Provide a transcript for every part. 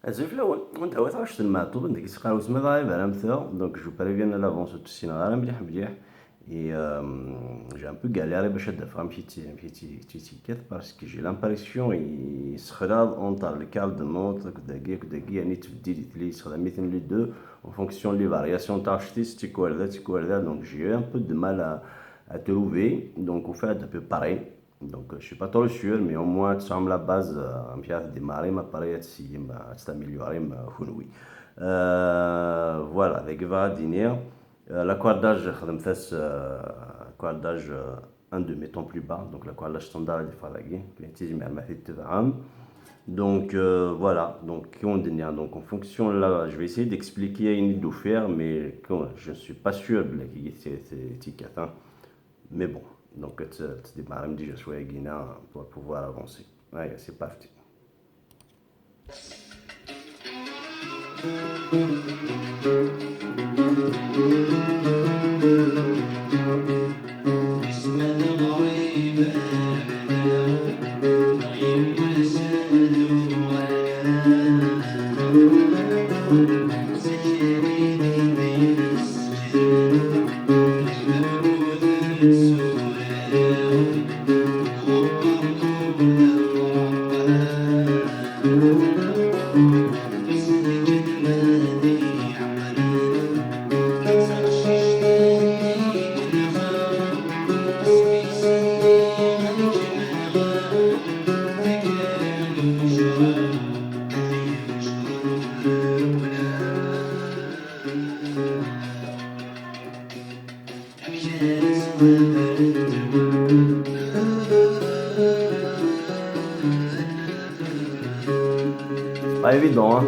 Azul là, وانت هو تعرفش المعطوب عندك يسقى وسما ضايع برامثا دونك جو بريفيان لافونس تسينا غير مليح مليح et j'ai un peu galéré باش ندفع مشيت تيكات باسكو جي لامبرسيون يسخراد اونتر الكال دو نوت كداكي يعني تبدي لي يستخدم مثل لي دو en fonction les variations تاع شتي تيكوال ذا donc j'ai eu un peu de mal à trouver donc on fait un peu pareil. Donc je suis pas trop sûr, mais au moins tu as la base, مشات démarrer ma pareil à s'améliorer ma oui. Voilà, avec va dîner. L'accordage خدمت accordage un de mes tons plus bas, donc l'accordage standard des falagui, qui est ma fait donc voilà, donc on donc en fonction là, je vais essayer d'expliquer une idée de faire, mais je ne suis pas sûr de c'est étiquette, hein. Mais bon, donc tu démarres déjà sur Guinée pour pouvoir avancer. Allez, c'est parti. Pas évident, hein.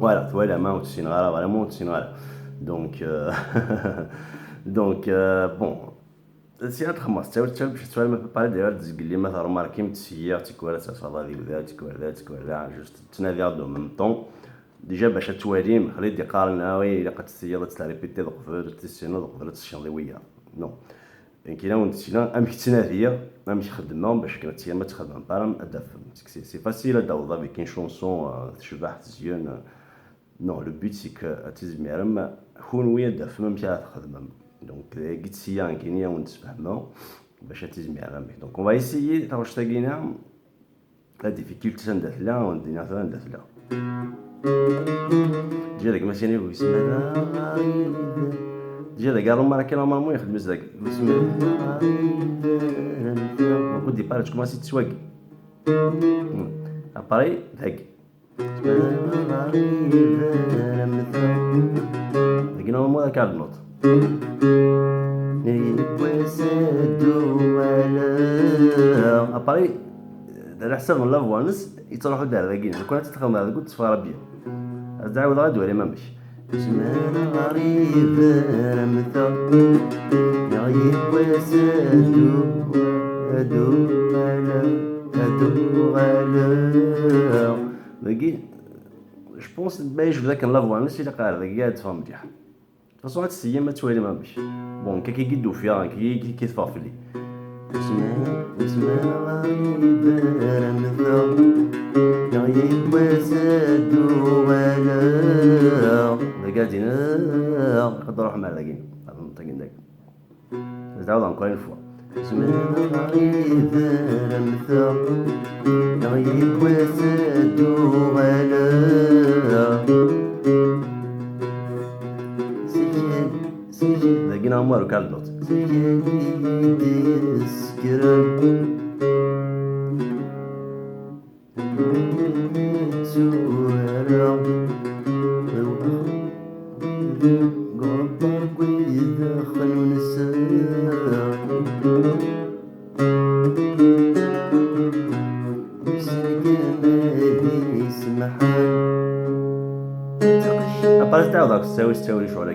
Voilà, tu vois la main au cinéma, vraiment au cinéma. Donc, donc bon, c'est un très master. Tu me parler d'ailleurs de ce que les maths remarquent, tu quoi ça va vivre, tu quoi juste tu n'as en même temps. Déjà, باش تواليم خليت يقارن وي الا قد السياره تريبيتي ضقفات تسينا ضقفات الشنطويه نو كاينه ونتسينا ام كتنافيه ام خدمه باش كانت ما تخدم بارام ادافم سي فاسيل داوضا بك كاين شونسون تشبح تزيون نو لو بوت سي كو تزميرم كون ويا دافم مشى تخدم دونك قلت سيان كاينه ونتفاهموا باش تزميرم دونك اون فا ايسيي واش تاقينا لا ديفيكولتي ندخلها وندينا ثلا ندخلها جا داك ماشي انا ويسمى جا داك راه ما كان نورمالمون يخدم داك ويسمى كنت دي بارت كوماسي تسواقي اباري داك داك نورمالمون داك النوت اباري على حسب من لافوانس يتروحوا دار ذاكين كون تتخدم هذا قلت صفاره بيا تعاود غادي ولا ما ماشي زمان غريب رمثا يغيب وسادو ادو غالا ذاكي جو بونس بايش بذاك لافوانس الا قال ذاك قاعد تفهم مليح فاصون هاد السيام ما توالي ما ماشي بون كي كيدو فيها كي تفافلي زمان غريب رمثا يغيب وسادو غالا ذاك قاعدين نقدر نروح مع ذاكين نطيقين داك نتعاود انكور اون فوا زمان غريب رمثا يغيب وسادو غالا لقينا عمار وكالدوت بس تعود تسوي شو على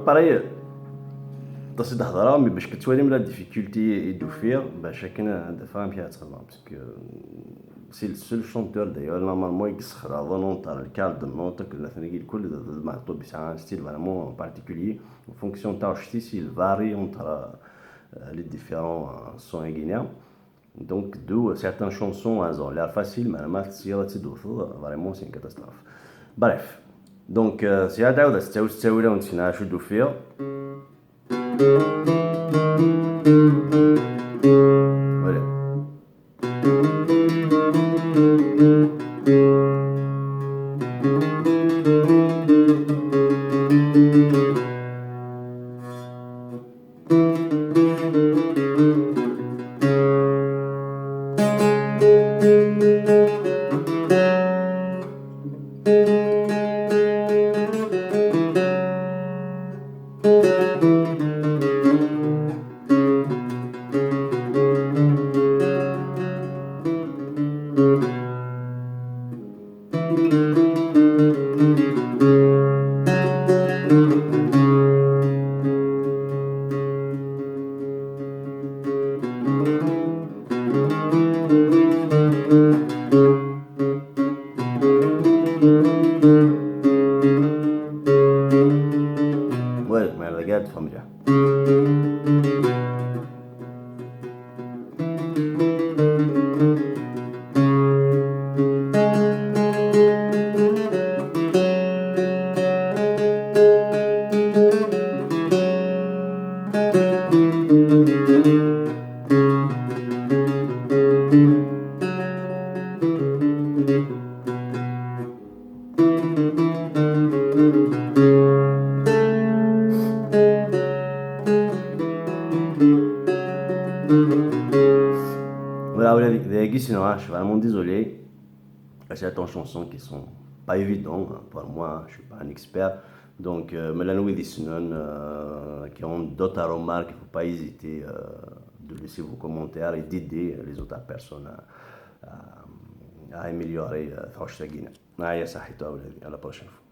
pareil, dans cette هضره مي باش كتولي من لا ديفيكولتي يدو فيها باش كنا فاهم فيها تخدم باسكو سي السول شونتور دايوغ نورمالمون يكسخ لا فولونتار الكال دو نوت كل ثاني الكل محطوط بتاع ستيل فريمون بارتيكولي فونكسيون تاع شتي سي الفاري اونتر لي ديفيرون سون غينيا دونك دو سيغتان شونسون ازون لا فاسيل ما تصير تدو فريمون سي كاتاستروف بريف دونك سي هذا عاود تساوي لهم تسنا شدو فيها voilà ما رجعت فمجة Voilà, les gars, sinon, je suis vraiment désolé. C'est des chansons qui sont pas évidentes pour moi, je suis pas un expert. Donc, mais là, nous, qui ont d'autres remarques, il ne faut pas hésiter de laisser vos commentaires et d'aider les autres personnes à améliorer. À la prochaine fois.